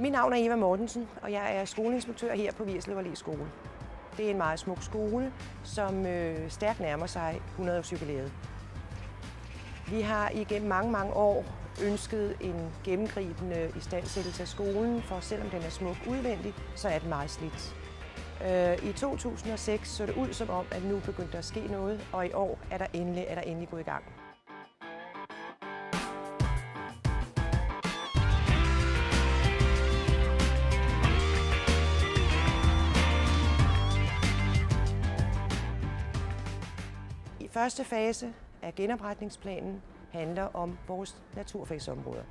Mit navn er Eva Mortensen, og jeg er skoleinspektør her på Vigerslev Allé Skole. Det er en meget smuk skole, som stærkt nærmer sig 100-årsjubilæet. Vi har igennem mange år ønsket en gennemgribende istandsættelse af skolen, for selvom den er smuk udvendig, så er den meget slidt. I 2006 så det ud som om, at nu begyndte der at ske noget, og i år er der endelig gået i gang. I første fase af genopretningsplanen handler om vores naturfagsområder.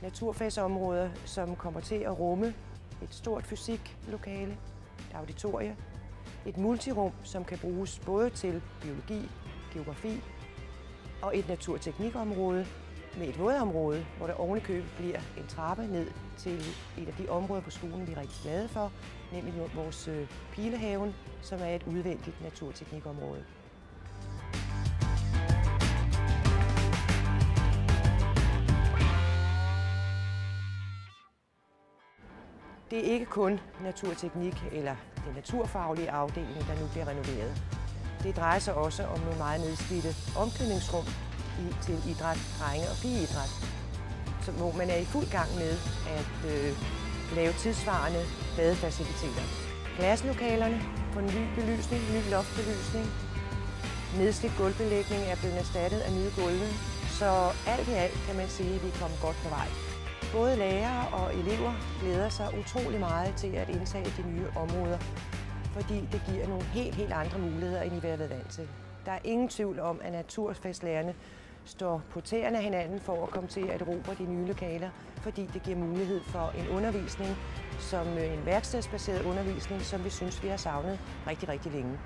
Naturfagsområder, som kommer til at rumme et stort fysiklokale, et auditorie, et multirum, som kan bruges både til biologi, geografi og et naturteknikområde med et vådområde, hvor der ovenikøbet bliver en trappe ned til et af de områder på skolen, vi er rigtig glade for, nemlig vores Pilehaven, som er et udvendigt naturteknikområde. Det er ikke kun naturteknik eller den naturfaglige afdeling, der nu bliver renoveret. Det drejer sig også om nogle meget nedslidte omklædningsrum til idræt, drenge- og pigeidræt, hvor man er i fuld gang med at lave tidsvarende badefaciliteter. Klasselokalerne på en ny belysning, ny loftbelysning. Nedslidt gulvbelægning er blevet erstattet af nye gulve, så alt i alt kan man sige, at vi er kommet godt på vej. Både lærere og elever glæder sig utrolig meget til at indtage de nye områder, fordi det giver nogle helt andre muligheder, end I har været vant til. Der er ingen tvivl om, at naturfagslærerne står på tæerne af hinanden for at komme til at erobre de nye lokaler, fordi det giver mulighed for en undervisning, som en værkstedsbaseret undervisning, som vi synes, vi har savnet rigtig længe.